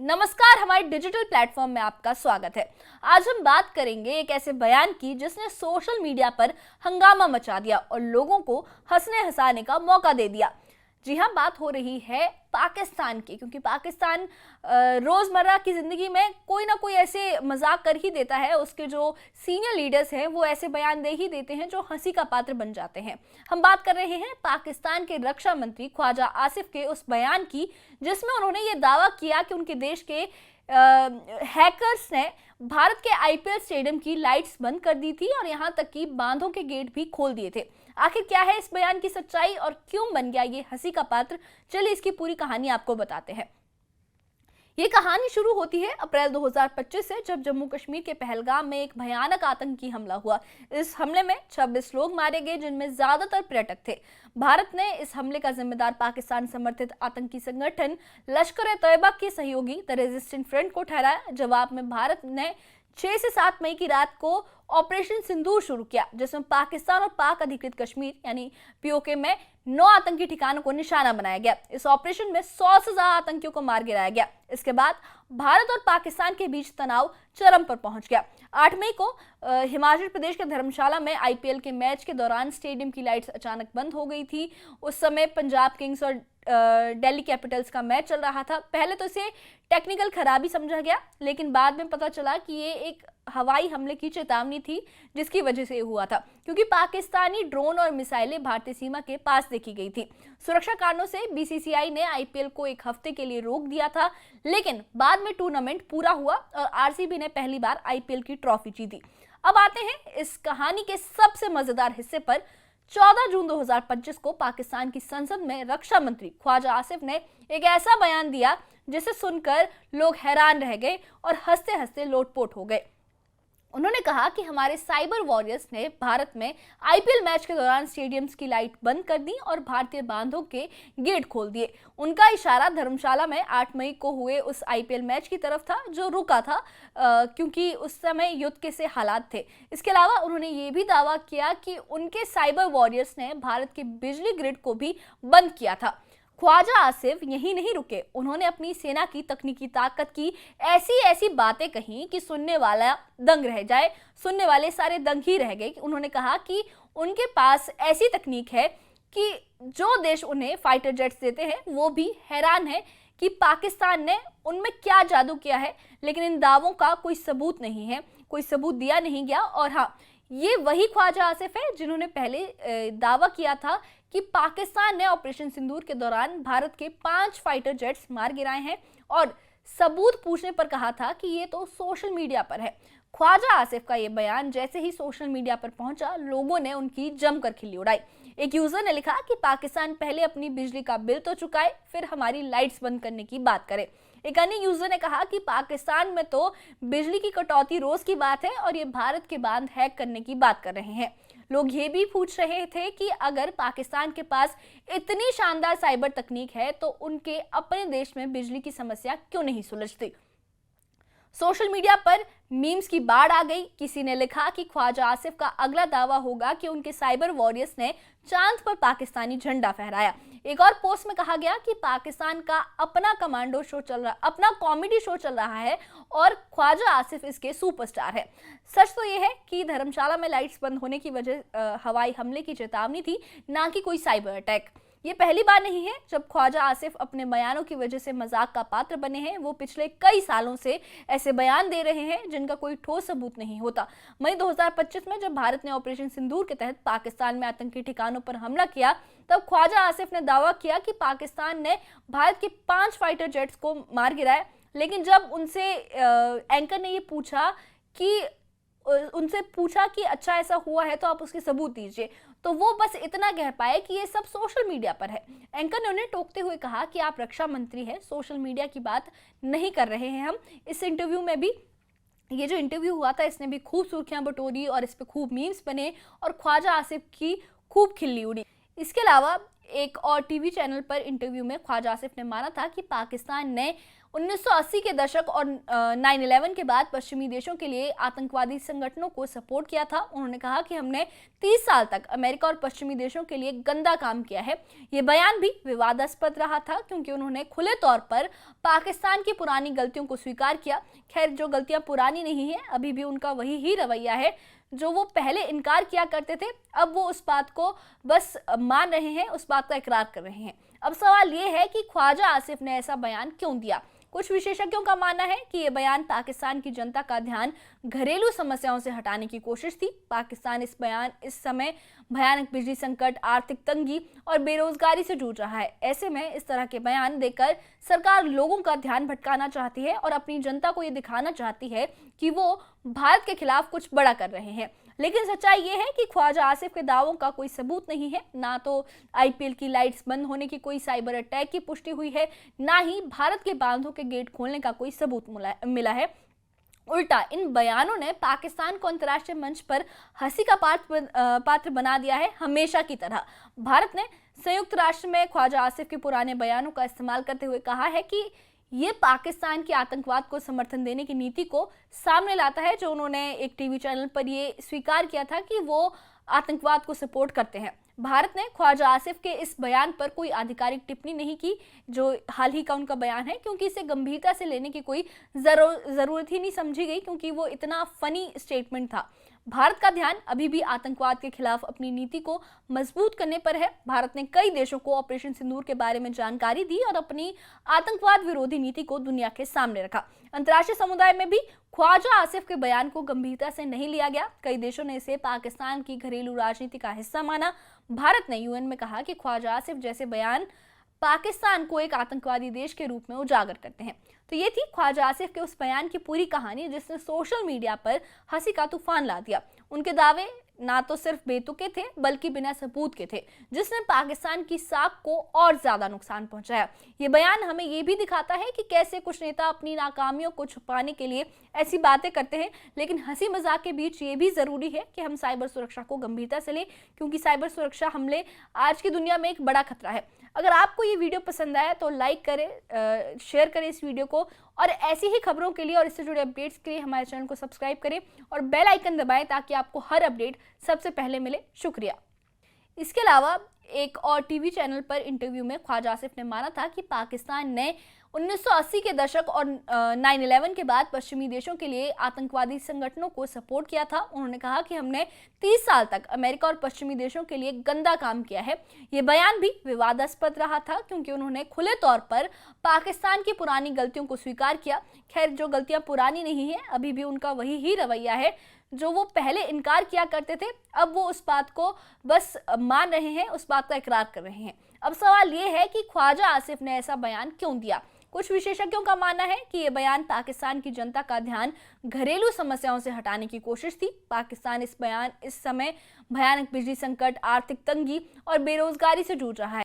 नमस्कार, हमारे digital platform में आपका स्वागत है। आज हम बात करेंगे एक ऐसे बयान की जिसने सोशल मीडिया पर हंगामा मचा दिया और लोगों को हंसने हंसाने का मौका दे दिया। जी हाँ, बात हो रही है पाकिस्तान की, क्योंकि पाकिस्तान रोजमर्रा की जिंदगी में कोई ना कोई ऐसे मजाक कर ही देता है। उसके जो सीनियर लीडर्स हैं वो ऐसे बयान दे ही देते हैं जो हंसी का पात्र बन जाते हैं। हम बात कर रहे हैं पाकिस्तान के रक्षा मंत्री ख्वाजा आसिफ के उस बयान की, जिसमें उन्होंने ये दावा किया कि उनके देश के हैकर्स ने भारत के आईपीएल स्टेडियम की लाइट्स बंद कर दी थी और यहां तक कि बांधों के गेट भी खोल दिए थे। आखिर क्या है इस बयान की सच्चाई और क्यों बन गया ये हंसी का पात्र? चलिए इसकी पूरी कहानी आपको बताते हैं। ये कहानी शुरू होती है अप्रैल 2025 से, जब जम्मू कश्मीर के पहलगाम में एक भयानक आतंकी हमला हुआ। इस हमले में 26 लोग मारे गए, जिनमें ज्यादातर पर्यटक थे। भारत ने इस हमले का जिम्मेदार पाकिस्तान समर्थित आतंकी संगठन लश्कर-ए-तैयबा के सहयोगी द रेजिस्टेंट फ्रंट को ठहराया। जवाब में भारत ने 6 से 7 मई की रात को ऑपरेशन सिंदूर शुरू किया, जिसमें पाकिस्तान और पाक अधिकृत कश्मीर यानी पीओके में 9 आतंकी ठिकानों को निशाना बनाया गया। इस ऑपरेशन में 100 से ज्यादा आतंकियों को मार गिराया गया। इसके बाद भारत और पाकिस्तान के बीच तनाव चरम पर पहुंच गया। 8 मई को हिमाचल प्रदेश के धर्मशाला में आईपीएल के मैच के दौरान स्टेडियम की लाइट्स अचानक बंद हो गई थी। उस समय पंजाब किंग्स और दिल्ली कैपिटल्स का मैच चल रहा था। पहले तो इसे टेक्निकल खराबी समझा गया, लेकिन बाद में पता चला कि ये एक हवाई हमले की चेतावनी थी, जिसकी वजह से हुआ था, क्योंकि पाकिस्तानी ड्रोन और मिसाइलें भारतीय सीमा के पास देखी गई थी। सुरक्षा कारणों से बीसीसीआई ने आईपीएल को एक हफ्ते के लिए रोक दिया था, लेकिन बाद में टूर्नामेंट पूरा हुआ और आरसीबी ने पहली बार आईपीएल की ट्रॉफी जीती। अब आते हैं इस कहानी के सबसे मजेदार हिस्से पर। 14 जून 2025 को पाकिस्तान की संसद में रक्षा मंत्री ख्वाजा आसिफ ने एक ऐसा बयान दिया जिसे सुनकर लोग हैरान रह गए और हंसते हंसते लोटपोट हो गए। उन्होंने कहा कि हमारे साइबर वॉरियर्स ने भारत में आईपीएल मैच के दौरान स्टेडियम्स की लाइट बंद कर दी और भारतीय बांधों के गेट खोल दिए। उनका इशारा धर्मशाला में 8 मई को हुए उस आईपीएल मैच की तरफ था जो रुका था, क्योंकि उस समय युद्ध के से हालात थे। इसके अलावा उन्होंने ये भी दावा किया कि उनके साइबर वॉरियर्स ने भारत के बिजली ग्रिड को भी बंद किया था। ख्वाजा आसिफ यही नहीं रुके, उन्होंने अपनी सेना की तकनीकी ताकत की ऐसी ऐसी बातें कही कि सुनने वाला दंग रह जाए। सुनने वाले सारे दंग ही रह गए। उन्होंने कहा कि उनके पास ऐसी तकनीक है कि जो देश उन्हें फाइटर जेट्स देते हैं वो भी हैरान है कि पाकिस्तान ने उनमें क्या जादू किया है, लेकिन इन दावों का कोई सबूत नहीं है, कोई सबूत दिया नहीं गया। और हाँ, ये वही ख्वाजा आसिफ है जिन्होंने पहले दावा किया था कि पाकिस्तान ने ऑपरेशन सिंदूर के दौरान भारत के 5 फाइटर जेट्स मार गिराए हैं और सबूत पूछने पर कहा था कि ये तो सोशल मीडिया पर है। ख्वाजा आसिफ का ये बयान जैसे ही सोशल मीडिया पर पहुंचा, लोगों ने उनकी जमकर खिल्ली उड़ाई। एक यूजर ने लिखा कि पाकिस्तान पहले अपनी बिजली का बिल तो चुकाए, फिर हमारी लाइट्स बंद करने की बात करे। एक अन्य यूजर ने कहा कि पाकिस्तान में तो बिजली की कटौती रोज की बात है और ये भारत के बांध हैक करने की बात कर रहे हैं। लोग ये भी पूछ रहे थे कि अगर पाकिस्तान के पास इतनी शानदार साइबर तकनीक है तो उनके अपने देश में बिजली की समस्या क्यों नहीं सुलझती। सोशल मीडिया पर मीम्स की बाढ़ आ गई। किसी ने लिखा कि ख्वाजा आसिफ का अगला दावा होगा कि उनके साइबर वॉरियर्स ने चांद पर पाकिस्तानी झंडा फहराया। एक और पोस्ट में कहा गया कि पाकिस्तान का अपना कमांडो शो चल रहा, अपना कॉमेडी शो चल रहा है और ख्वाजा आसिफ इसके सुपरस्टार है। सच तो यह है कि धर्मशाला में लाइट्स बंद होने की वजह हवाई हमले की चेतावनी थी, ना कि कोई साइबर अटैक। ये पहली बार नहीं है जब ख्वाजा आसिफ अपने बयानों की वजह से मजाक का पात्र बने हैं। वो पिछले कई सालों से ऐसे बयान दे रहे हैं जिनका कोई ठोस सबूत नहीं होता। मई 2025 में जब भारत ने ऑपरेशन सिंदूर के तहत पाकिस्तान में आतंकी ठिकानों पर हमला किया, तब ख्वाजा आसिफ ने दावा किया कि पाकिस्तान ने भारत के 5 फाइटर जेट्स को मार गिराया। लेकिन जब उनसे एंकर ने ये उनसे पूछा कि अच्छा ऐसा हुआ है तो आप उसके सबूत दीजिए, तो वो बस इतना कह पाए कि ये सब सोशल मीडिया पर है। एंकर ने उन्हें टोकते हुए कहा कि आप रक्षा मंत्री हैं, सोशल मीडिया की बात नहीं कर रहे हैं हम। इस इंटरव्यू में भी, ये जो इंटरव्यू हुआ था, इसने भी खूब सुर्खियां बटोरी और इस पे खूब मीम्स बने और ख्वाजा आसिफ की खूब खिल्ली उड़ी। इसके अलावा एक और टीवी चैनल पर इंटरव्यू में ख्वाजा आसिफ ने माना था कि पाकिस्तान ने 1980 के दशक और 9/11 के बाद पश्चिमी देशों के लिए आतंकवादी संगठनों को सपोर्ट किया था। उन्होंने कहा कि हमने 30 साल तक अमेरिका और पश्चिमी देशों के लिए गंदा काम किया है। ये बयान भी विवादास्पद रहा था क्योंकि उन्होंने खुले तौर पर पाकिस्तान की पुरानी गलतियों को स्वीकार किया। खैर, जो गलतियां पुरानी नहीं है, अभी भी उनका वही ही रवैया है जो वो पहले इनकार किया करते थे। अब वो उस बात को बस मान रहे हैं, उस बात का इकरार कर रहे हैं। अब सवाल ये है कि ख्वाजा आसिफ ने ऐसा बयान क्यों दिया। कुछ विशेषज्ञों का मानना है कि यह बयान पाकिस्तान की जनता का ध्यान घरेलू समस्याओं से हटाने की कोशिश थी। पाकिस्तान इस समय भयानक बिजली संकट, आर्थिक तंगी और बेरोजगारी से जूझ रहा है। ऐसे में इस तरह के बयान देकर सरकार लोगों का ध्यान भटकाना चाहती है और अपनी जनता को ये दिखाना चाहती है कि वो भारत के खिलाफ कुछ बड़ा कर रहे हैं। लेकिन सच्चाई ये है कि ख्वाजा आसिफ के दावों का कोई सबूत नहीं है। ना तो आईपीएल की लाइट्स बंद होने की कोई साइबर अटैक की पुष्टि हुई है, ना ही भारत के बांधों के गेट खोलने का कोई सबूत मिला है। उल्टा इन बयानों ने पाकिस्तान को अंतर्राष्ट्रीय मंच पर हंसी का पात्र बना दिया है। हमेशा की तरह भारत ने संयुक्त राष्ट्र में ख्वाजा आसिफ के पुराने बयानों का इस्तेमाल करते हुए कहा है कि ये पाकिस्तान के आतंकवाद को समर्थन देने की नीति को सामने लाता है। जो उन्होंने एक टीवी चैनल पर ये स्वीकार किया था कि वो आतंकवाद को सपोर्ट करते हैं। भारत ने ख्वाजा आसिफ के इस बयान पर कोई आधिकारिक टिप्पणी नहीं की, जो हाल ही का उनका बयान है, क्योंकि इसे गंभीरता से लेने की कोई जरूरत ही नहीं समझी गई, क्योंकि वो इतना फनी स्टेटमेंट था। भारत का ध्यान अभी भी आतंकवाद के खिलाफ अपनी नीति को मजबूत करने पर है। भारत ने कई देशों को ऑपरेशन सिंदूर के बारे में जानकारी दी और अपनी आतंकवाद विरोधी नीति को दुनिया के सामने रखा। अंतर्राष्ट्रीय समुदाय में भी ख्वाजा आसिफ के बयान को गंभीरता से नहीं लिया गया। कई देशों ने इसे पाकिस्तान की घरेलू राजनीति का हिस्सा माना। भारत ने यूएन में कहा कि ख्वाजा आसिफ जैसे बयान पाकिस्तान को एक आतंकवादी देश के रूप में उजागर करते हैं। तो ये थी ख्वाजा आसिफ के उस बयान की पूरी कहानी, जिसने सोशल मीडिया पर हंसी का तूफान ला दिया। उनके दावे ना तो सिर्फ बेतुके थे, बल्कि बिना सबूत के थे, जिसने पाकिस्तान की साख को और ज्यादा नुकसान पहुंचाया। ये बयान हमें ये भी दिखाता है कि कैसे कुछ नेता अपनी नाकामियों को छुपाने के लिए ऐसी बातें करते हैं। लेकिन हंसी मजाक के बीच ये भी जरूरी है कि हम साइबर सुरक्षा को गंभीरता से लें, क्योंकि साइबर सुरक्षा हमले आज की दुनिया में एक बड़ा खतरा है। अगर आपको ये वीडियो पसंद आया तो लाइक करें, शेयर करें इस वीडियो को, और ऐसी ही खबरों के लिए और इससे जुड़े अपडेट्स के लिए हमारे चैनल को सब्सक्राइब करें और बेल आइकन दबाएं ताकि आपको हर अपडेट सबसे पहले मिले। शुक्रिया। इसके अलावा एक और टीवी चैनल पर इंटरव्यू में ख्वाजा आसिफ ने माना था कि पाकिस्तान ने 1980 के दशक और 9/11 के बाद पश्चिमी देशों के लिए आतंकवादी संगठनों को सपोर्ट किया था। उन्होंने कहा कि हमने 30 साल तक अमेरिका और पश्चिमी देशों के लिए गंदा काम किया है। ये बयान भी विवादास्पद रहा था क्योंकि उन्होंने खुले तौर पर पाकिस्तान की पुरानी गलतियों को स्वीकार किया। खैर, जो गलतियां पुरानी नहीं है, अभी भी उनका वही ही रवैया है जो वो पहले इनकार किया करते थे। अब वो उस बात को बस मान रहे हैं, उस बात का इकरार कर रहे हैं। अब सवाल ये है कि ख्वाजा आसिफ ने ऐसा बयान क्यों दिया। कुछ विशेषज्ञों का मानना है कि यह बयान पाकिस्तान की जनता का ध्यान घरेलू समस्याओं से हटाने की कोशिश थी। पाकिस्तान इस समय भयानक बिजली संकट, आर्थिक तंगी और बेरोजगारी से जूझ रहा है।